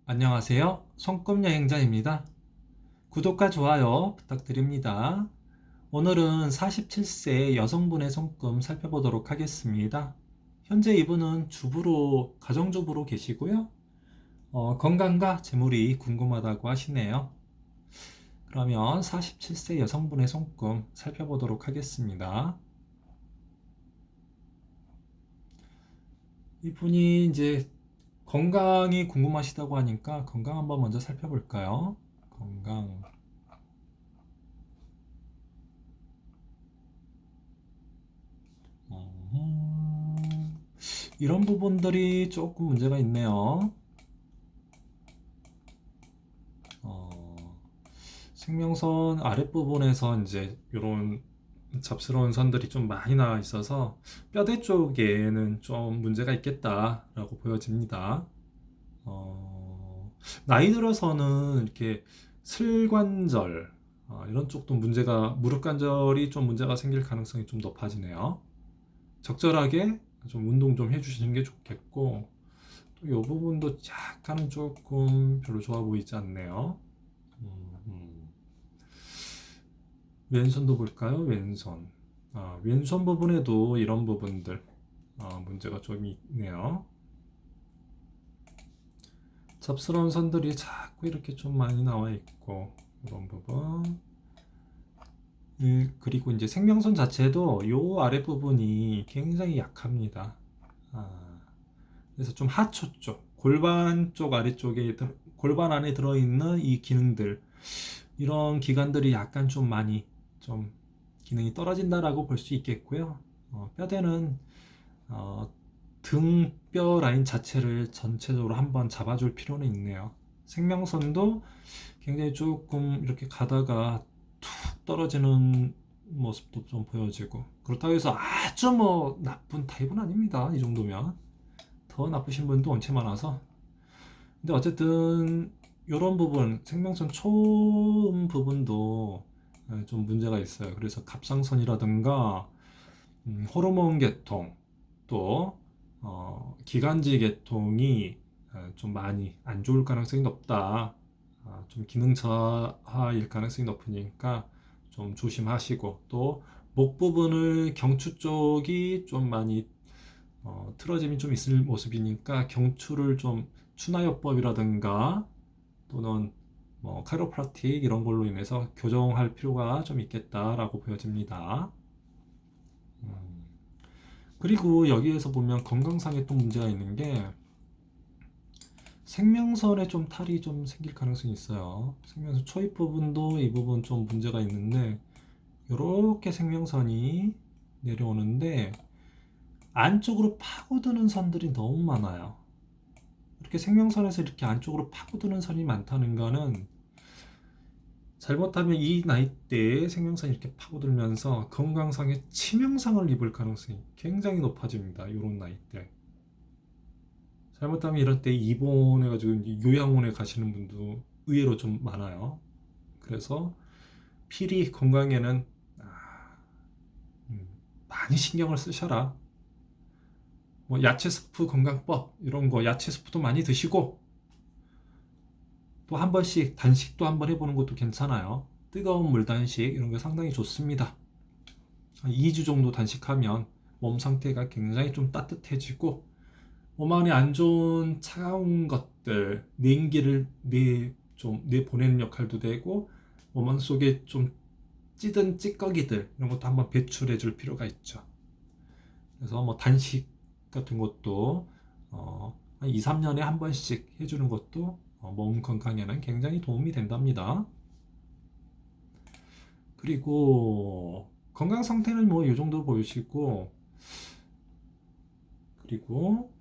안녕하세요. 손금여행자입니다. 구독과 좋아요 부탁드립니다. 오늘은 47세 여성분의 손금 살펴보도록 하겠습니다. 현재 이분은 가정주부로 계시고요. 건강과 재물이 궁금하다고 하시네요. 그러면 47세 여성분의 손금 살펴보도록 하겠습니다. 이분이 이제 건강이 궁금하시다고 하니까 건강 한번 먼저 살펴볼까요? 건강. 이런 부분들이 조금 문제가 있네요. 어, 생명선 아랫부분에서 이제 이런 잡스러운 선들이 좀 많이 나와 있어서 뼈대 쪽에는 좀 문제가 있겠다라고 보여집니다. 나이 들어서는 이렇게 슬관절, 이런 쪽도 무릎 관절이 좀 문제가 생길 가능성이 좀 높아지네요. 적절하게 좀 운동 좀 해주시는 게 좋겠고, 또 이 부분도 약간은 조금 별로 좋아 보이지 않네요. 음. 왼손도 볼까요? 왼손. 왼손 부분에도 이런 부분들 문제가 좀 있네요. 잡스러운 선들이 자꾸 이렇게 좀 많이 나와 있고 이런 부분. 그리고 이제 생명선 자체도 요 아랫부분이 굉장히 약합니다. 아, 그래서 좀 하초 쪽, 골반 쪽 아래쪽에 골반 안에 들어있는 이 기능들, 이런 기관들이 약간 좀 많이 좀 기능이 떨어진다라고 볼 수 있겠고요. 뼈대는 어, 등뼈 라인 자체를 전체적으로 한번 잡아줄 필요는 있네요. 생명선도 굉장히 조금 이렇게 가다가 툭 떨어지는 모습도 좀 보여지고, 그렇다고 해서 아주 뭐 나쁜 타입은 아닙니다. 이 정도면 더 나쁘신 분도 엄청 많아서. 근데 어쨌든 이런 부분, 생명선 초음 부분도 좀 문제가 있어요. 그래서 갑상선이라든가 호르몬 계통, 또 기관지 계통이 좀 많이 안 좋을 가능성이 높다. 좀 기능 저하일 가능성이 높으니까 좀 조심하시고, 또 목 부분을 경추 쪽이 좀 많이 틀어짐이 좀 있을 모습이니까 경추를 좀 추나요법이라든가 또는 뭐 카이로프라틱 이런 걸로 인해서 교정할 필요가 좀 있겠다라고 보여집니다. 음. 그리고 여기에서 보면 건강상에 또 문제가 있는 게 생명선에 좀 탈이 좀 생길 가능성이 있어요. 생명선 초입 부분도 이 부분 좀 문제가 있는데, 이렇게 생명선이 내려오는데 안쪽으로 파고드는 선들이 너무 많아요. 이렇게 생명선에서 이렇게 안쪽으로 파고드는 선이 많다는 거는, 잘못하면 이 나이대에 생명선이 이렇게 파고들면서 건강상의 치명상을 입을 가능성이 굉장히 높아집니다. 이런 나이대. 잘못하면 이럴 때 입원해가지고 요양원에 가시는 분도 의외로 좀 많아요. 그래서 필히 건강에는 음, 많이 신경을 쓰셔라. 뭐 야채 스프 건강법 이런 거, 야채 스프도 많이 드시고, 또 한 번씩 단식도 한번 해보는 것도 괜찮아요. 뜨거운 물 단식 이런 게 상당히 좋습니다. 한 2주 정도 단식하면 몸 상태가 굉장히 좀 따뜻해지고, 몸 안에 안 좋은 차가운 것들, 냉기를 내보내는 역할도 되고, 몸 속에 좀 찌든 찌꺼기들 이런 것도 한번 배출해 줄 필요가 있죠. 그래서 뭐 단식 같은 것도 한 2, 3년에 한 번씩 해주는 것도 몸 건강에는 굉장히 도움이 된답니다. 그리고 건강 상태는 뭐 이 정도 보이시고, 그리고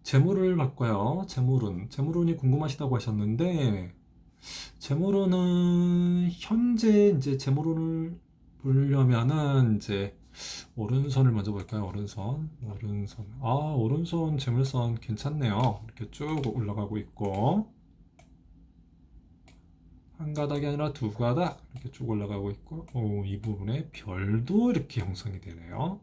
재물을 바꿔요. 재물운이 궁금하시다고 하셨는데, 재물운은 현재 이제 재물운을 보려면은 이제 오른손을 먼저 볼까요? 오른손 재물선 괜찮네요. 이렇게 쭉 올라가고 있고, 한 가닥이 아니라 두 가닥 이렇게 쭉 올라가고 있고, 이 부분에 별도 이렇게 형성이 되네요.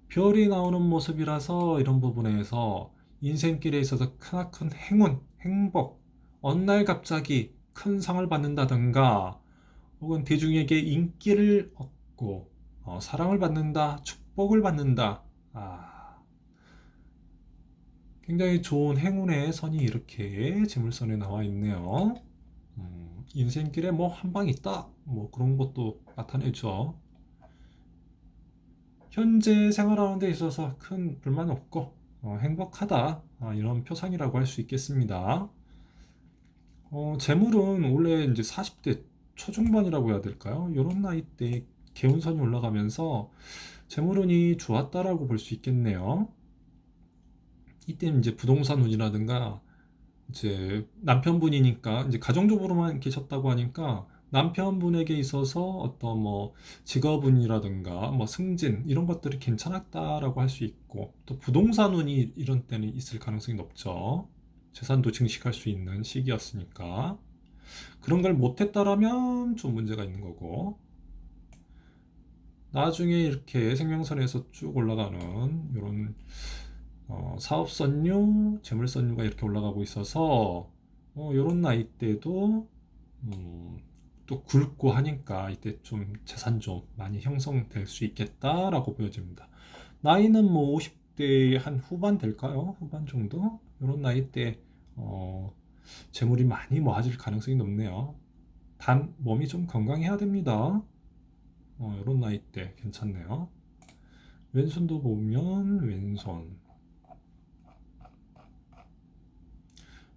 별이 나오는 모습이라서 이런 부분에서 인생길에 있어서 크나큰 행운, 행복, 어느 날 갑자기 큰 상을 받는다든가 혹은 대중에게 인기를 얻고 사랑을 받는다, 축복을 받는다. 굉장히 좋은 행운의 선이 이렇게 재물선에 나와 있네요. 인생길에 뭐 한 방 있다, 뭐 그런 것도 나타내죠. 현재 생활하는 데 있어서 큰 불만 없고 행복하다, 이런 표상이라고 할 수 있겠습니다. 재물은 원래 이제 40대 초중반이라고 해야 될까요? 이런 나이 때 개운선이 올라가면서 재물운이 좋았다라고 볼 수 있겠네요. 이때는 이제 부동산 운이라든가 이제 남편분이니까 이제 가정주부로만 계셨다고 하니까 남편분에게 있어서 어떤 뭐 직업운이라든가 뭐 승진 이런 것들이 괜찮았다라고 할 수 있고, 또 부동산 운이 이런 때는 있을 가능성이 높죠. 재산도 증식할 수 있는 시기였으니까 그런 걸 못했다라면 좀 문제가 있는 거고, 나중에 이렇게 생명선에서 쭉 올라가는 이런 사업선류, 재물선류가 이렇게 올라가고 있어서 이런 나이 때도 또 굵고 하니까 이때 좀 재산 좀 많이 형성될 수 있겠다라고 보여집니다. 나이는 뭐 50대 한 후반 될까요? 후반 정도? 이런 나이 때 재물이 많이 모아질 가능성이 높네요. 단 몸이 좀 건강해야 됩니다. 이런 나이 때 괜찮네요. 왼손도 보면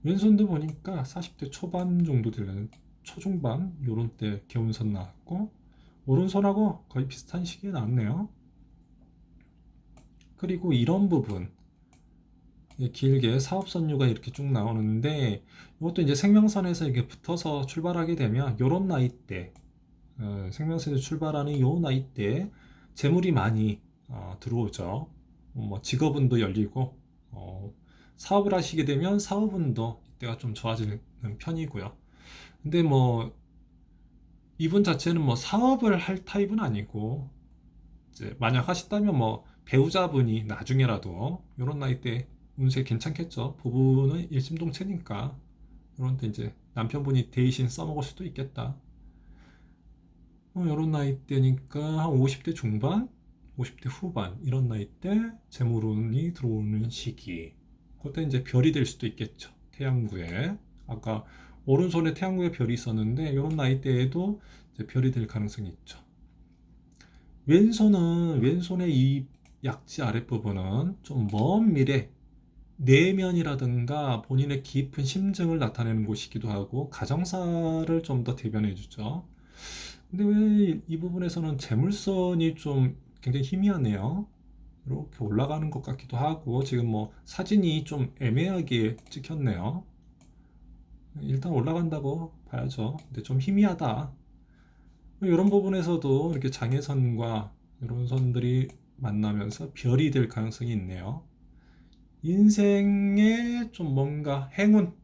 왼손도 보니까 40대 초반 정도 되는 초중반 요런 때 개운선 나왔고, 오른손하고 거의 비슷한 시기에 나왔네요. 그리고 이런 부분 길게 사업선류가 이렇게 쭉 나오는데, 이것도 이제 생명선에서 이게 붙어서 출발하게 되면 요런 나이 때 생명선에서 출발하는 요 나이 때 재물이 많이 들어오죠. 뭐 직업운도 열리고 사업을 하시게 되면 사업운도 이때가 좀 좋아지는 편이고요. 근데 뭐 이분 자체는 뭐 사업을 할 타입은 아니고, 이제 만약 하신다면 뭐 배우자분이 나중에라도 이런 나이 때 운세 괜찮겠죠. 부부는 일심동체니까 이런 때 이제 남편분이 대신 써먹을 수도 있겠다. 이런 나이 때니까 한 50대 중반, 50대 후반 이런 나이 때 재물운이 들어오는 시기. 그때 이제 별이 될 수도 있겠죠. 태양구에 아까 오른손에 태양구에 별이 있었는데 이런 나이 때에도 이제 별이 될 가능성이 있죠. 왼손의 이 약지 아랫부분은 좀 먼 미래, 내면이라든가 본인의 깊은 심증을 나타내는 곳이기도 하고 가정사를 좀 더 대변해 주죠. 근데 왜 이 부분에서는 재물선이 좀 굉장히 희미하네요. 이렇게 올라가는 것 같기도 하고, 지금 뭐 사진이 좀 애매하게 찍혔네요. 일단 올라간다고 봐야죠. 근데 좀 희미하다. 이런 부분에서도 이렇게 장애선과 이런 선들이 만나면서 별이 될 가능성이 있네요. 인생에 좀 뭔가 행운,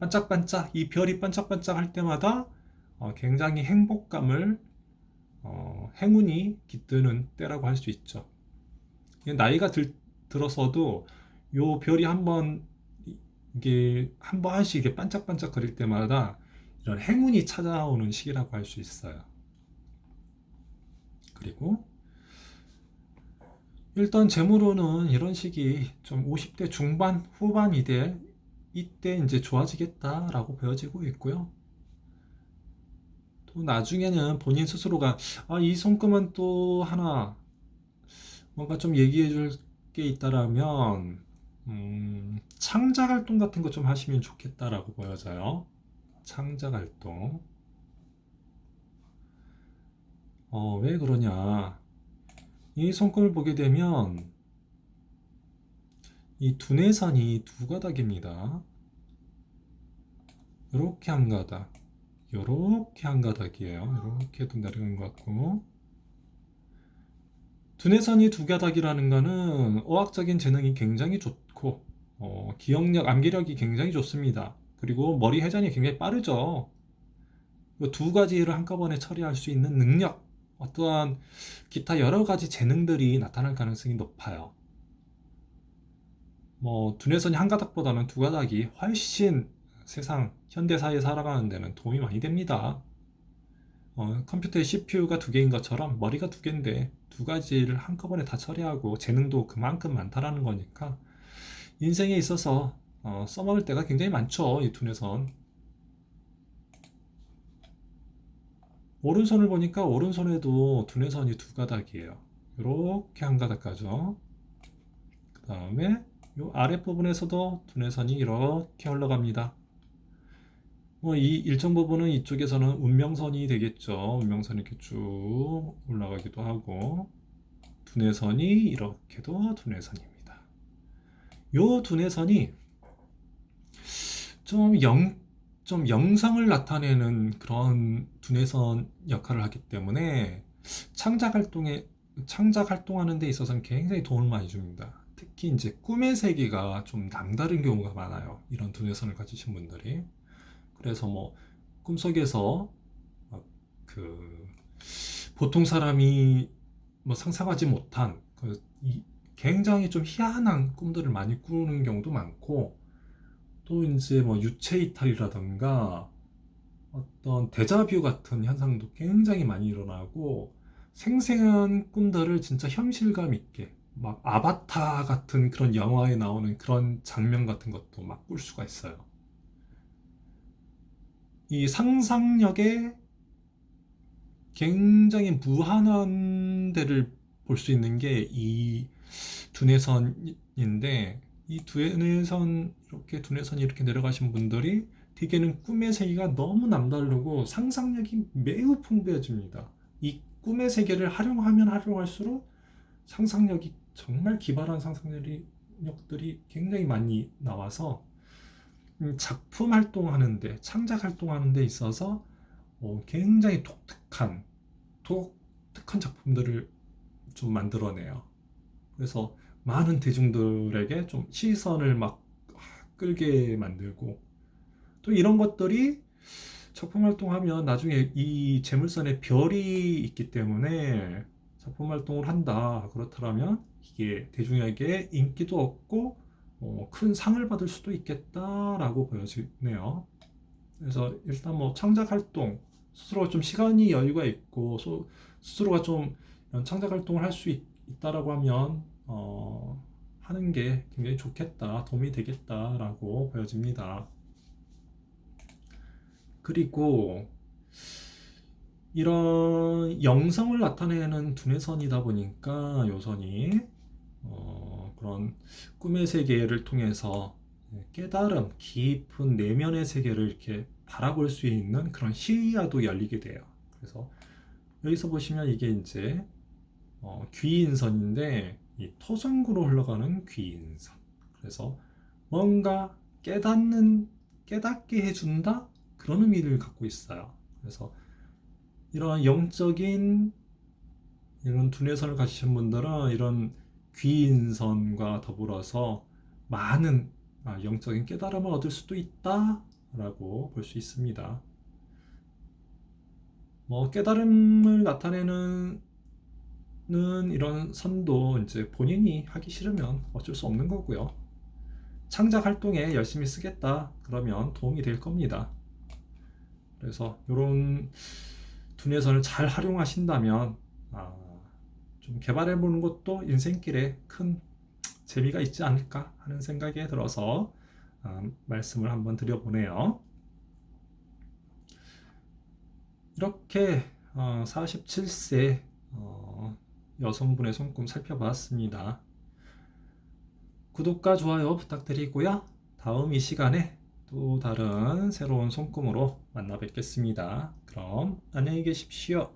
반짝반짝, 이 별이 반짝반짝 할 때마다 굉장히 행복감을, 행운이 깃드는 때라고 할 수 있죠. 나이가 들어서도 요 별이 한번 이게 한 번씩 이게 반짝반짝 거릴 때마다 이런 행운이 찾아오는 시기라고 할 수 있어요. 그리고 일단 재물운은 이런 시기 좀 50대 중반 후반이 될 이때 이제 좋아지겠다라고 보여지고 있고요. 또 나중에는 본인 스스로가 이 손금은 또 하나 뭔가 좀 얘기해 줄 게 있다라면 창작 활동 같은 거 좀 하시면 좋겠다라고 보여져요. 창작 활동. 왜 그러냐? 이 손금을 보게 되면 이 두뇌선이 두 가닥입니다. 이렇게 한 가닥, 이렇게 한 가닥이에요. 이렇게도 내려간 것 같고, 두뇌선이 두 가닥이라는 거는 어학적인 재능이 굉장히 좋고 기억력, 암기력이 굉장히 좋습니다. 그리고 머리 회전이 굉장히 빠르죠. 이 두 가지를 한꺼번에 처리할 수 있는 능력, 어떠한 기타 여러 가지 재능들이 나타날 가능성이 높아요. 뭐 두뇌선이 한 가닥보다는 두 가닥이 훨씬 세상 현대사회에 살아가는 데는 도움이 많이 됩니다. 컴퓨터의 CPU가 두 개인 것처럼 머리가 두 개인데 두 가지를 한꺼번에 다 처리하고 재능도 그만큼 많다라는 거니까 인생에 있어서 써먹을 때가 굉장히 많죠. 이 두뇌선. 오른손을 보니까 오른손에도 두뇌선이 두 가닥이에요. 이렇게 한 가닥 가죠. 그 다음에 이 아랫부분에서도 두뇌선이 이렇게 흘러갑니다. 뭐 이 일정 부분은 이쪽에서는 운명선이 되겠죠. 운명선이 이렇게 쭉 올라가기도 하고 두뇌선이 이렇게도 두뇌선입니다. 요 두뇌선이 좀 좀 영성을 나타내는 그런 두뇌선 역할을 하기 때문에 창작 활동하는 데 있어서는 굉장히 도움을 많이 줍니다. 특히 이제 꿈의 세계가 좀 남다른 경우가 많아요. 이런 두뇌선을 가지신 분들이. 그래서 뭐 꿈속에서 그 보통 사람이 뭐 상상하지 못한 굉장히 좀 희한한 꿈들을 많이 꾸는 경우도 많고, 또 이제 뭐 유체 이탈이라던가 어떤 데자뷰 같은 현상도 굉장히 많이 일어나고, 생생한 꿈들을 진짜 현실감 있게 막 아바타 같은 그런 영화에 나오는 그런 장면 같은 것도 막 꿀 수가 있어요. 이 상상력에 굉장히 무한한 데를 볼 수 있는 게 이 두뇌선인데, 이 두뇌선 이렇게 두뇌선이 이렇게 내려가신 분들이 대개는 꿈의 세계가 너무 남다르고 상상력이 매우 풍부해집니다. 이 꿈의 세계를 활용하면 활용할수록 상상력이 정말 기발한 상상력들이 굉장히 많이 나와서 작품 활동하는데, 창작 활동하는 데 있어서 굉장히 독특한 작품들을 좀 만들어내요. 그래서 많은 대중들에게 좀 시선을 막 끌게 만들고, 또 이런 것들이 작품 활동하면 나중에 이 재물선에 별이 있기 때문에 작품 활동을 한다 그렇다면 이게 대중에게 인기도 얻고 큰 상을 받을 수도 있겠다라고 보여지네요. 그래서 일단 뭐 창작 활동, 스스로가 좀 시간이 여유가 있고 스스로가 좀 이런 창작 활동을 할 수 있다라고 하면 하는 게 굉장히 좋겠다, 도움이 되겠다라고 보여집니다. 그리고 이런 영성을 나타내는 두뇌선이다 보니까 요선이 그런 꿈의 세계를 통해서 깨달음, 깊은 내면의 세계를 이렇게 바라볼 수 있는 그런 시야도 열리게 돼요. 그래서 여기서 보시면 이게 이제 귀인선인데, 이 토성구로 흘러가는 귀인선. 그래서 뭔가 깨닫게 해준다? 그런 의미를 갖고 있어요. 그래서 이런 영적인 이런 두뇌선을 가지신 분들은 이런 귀인선과 더불어서 많은 영적인 깨달음을 얻을 수도 있다라고 볼 수 있습니다. 뭐 깨달음을 나타내는 이런 선도 이제 본인이 하기 싫으면 어쩔 수 없는 거고요. 창작 활동에 열심히 쓰겠다 그러면 도움이 될 겁니다. 그래서 이런 두뇌선을 잘 활용하신다면 좀 개발해 보는 것도 인생길에 큰 재미가 있지 않을까 하는 생각이 들어서 말씀을 한번 드려보네요. 이렇게 47세 여성분의 손금 살펴봤습니다. 구독과 좋아요 부탁드리고요. 다음 이 시간에 또 다른 새로운 손금으로 만나 뵙겠습니다. 그럼 안녕히 계십시오.